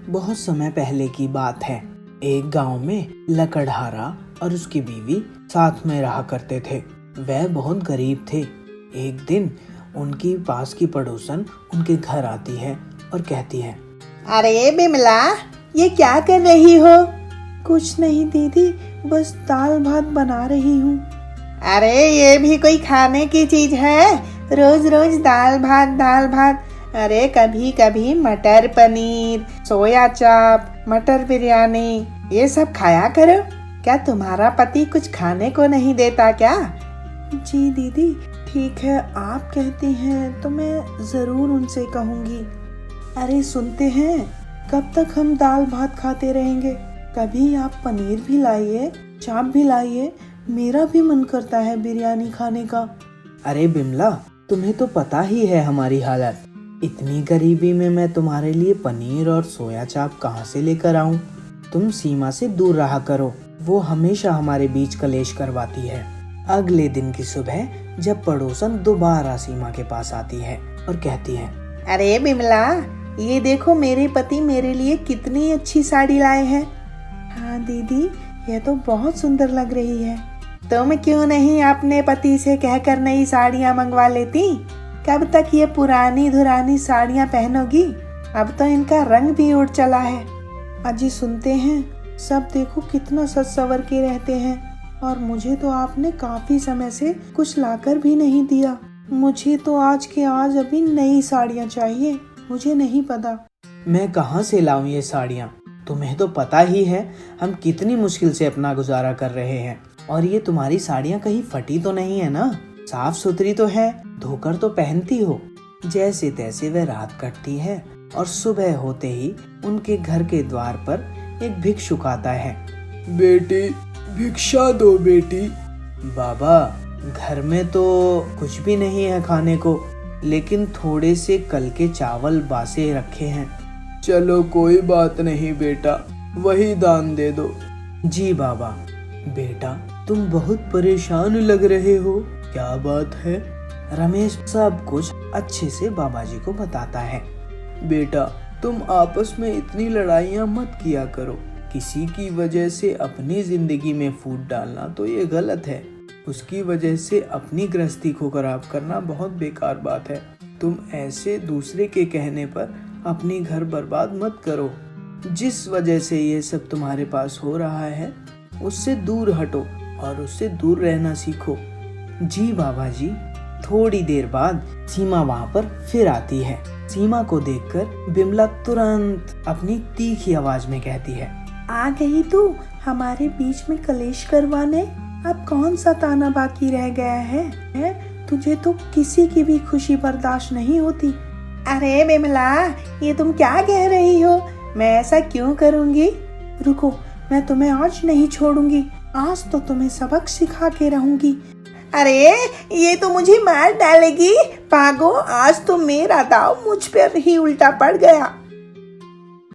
बहुत समय पहले की बात है। एक गांव में लकड़हारा और उसकी बीवी साथ में रहा करते थे। वह बहुत गरीब थे। एक दिन उनकी पास की पड़ोसन उनके घर आती है और कहती है, अरे बिमला, ये क्या कर रही हो? कुछ नहीं दीदी, बस दाल भात बना रही हूँ। अरे ये भी कोई खाने की चीज है? रोज रोज दाल भात। अरे कभी कभी मटर पनीर, सोया चाप, मटर बिरयानी ये सब खाया करो। क्या तुम्हारा पति कुछ खाने को नहीं देता क्या? जी दीदी, ठीक है, आप कहती हैं तो मैं जरूर उनसे कहूँगी। अरे सुनते हैं, कब तक हम दाल भात खाते रहेंगे? कभी आप पनीर भी लाइए, चाप भी लाइए, मेरा भी मन करता है बिरयानी खाने का। अरे बिमला, तुम्हें तो पता ही है हमारी हालत। इतनी गरीबी में मैं तुम्हारे लिए पनीर और सोया चाप कहाँ से लेकर आऊं? तुम सीमा से दूर रहा करो, वो हमेशा हमारे बीच कलेश करवाती है। अगले दिन की सुबह जब पड़ोसन दोबारा सीमा के पास आती है और कहती है, अरे बिमला, ये देखो मेरे पति मेरे लिए कितनी अच्छी साड़ी लाए हैं। हाँ दीदी, ये तो बहुत सुंदर लग रही है। तुम क्यों नहीं अपने पति से कहकर नई साड़ियाँ मंगवा लेती? कब तक ये पुरानी धुरानी साड़ियाँ पहनोगी? अब तो इनका रंग भी उड़ चला है। अजी सुनते हैं, सब देखो कितना सज संवर के रहते हैं और मुझे तो आपने काफी समय से कुछ लाकर भी नहीं दिया। मुझे तो आज के आज अभी नई साड़ियाँ चाहिए। मुझे नहीं पता मैं कहाँ से लाऊं ये साड़ियाँ? तुम्हें तो पता ही है हम कितनी मुश्किल से अपना गुजारा कर रहे हैं। और ये तुम्हारी साड़ियाँ कहीं फटी तो नहीं है ना? साफ सुथरी तो है, धोकर तो पहनती हो। जैसे तैसे वह रात कटती है और सुबह होते ही उनके घर के द्वार पर एक भिक्षुक आता है। बेटी, भिक्षा दो बेटी। बाबा, घर में तो कुछ भी नहीं है खाने को, लेकिन थोड़े से कल के चावल बासे रखे हैं। चलो कोई बात नहीं बेटा, वही दान दे दो। जी बाबा। बेटा, तुम बहुत परेशान लग रहे हो, क्या बात है? रमेश सब कुछ अच्छे से बाबा जी को बताता है। बेटा, तुम आपस में इतनी लड़ाइयाँ मत किया करो। किसी की वजह से अपनी जिंदगी में फूट डालना तो ये गलत है। उसकी वजह से अपनी गृहस्थी को खराब करना बहुत बेकार बात है। तुम ऐसे दूसरे के कहने पर अपनी घर बर्बाद मत करो। जिस वजह से ये सब तुम्हारे पास हो रहा है, उससे दूर हटो और उससे दूर रहना सीखो। जी बाबा जी। थोड़ी देर बाद सीमा वहाँ पर फिर आती है। सीमा को देखकर बिमला तुरंत अपनी तीखी आवाज में कहती है, आ गई तू हमारे बीच में कलेश करवाने? अब कौन सा ताना बाकी रह गया है? तुझे तो किसी की भी खुशी बर्दाश्त नहीं होती। अरे बिमला, ये तुम क्या कह रही हो? मैं ऐसा क्यों करूँगी? रुको, मैं तुम्हें आज नहीं छोड़ूंगी। आज तो तुम्हें सबक सिखा के रहूंगी। अरे ये तो मुझे मार डालेगी। भागो, आज तो मेरा दाव मुझ पर ही उल्टा पड़ गया।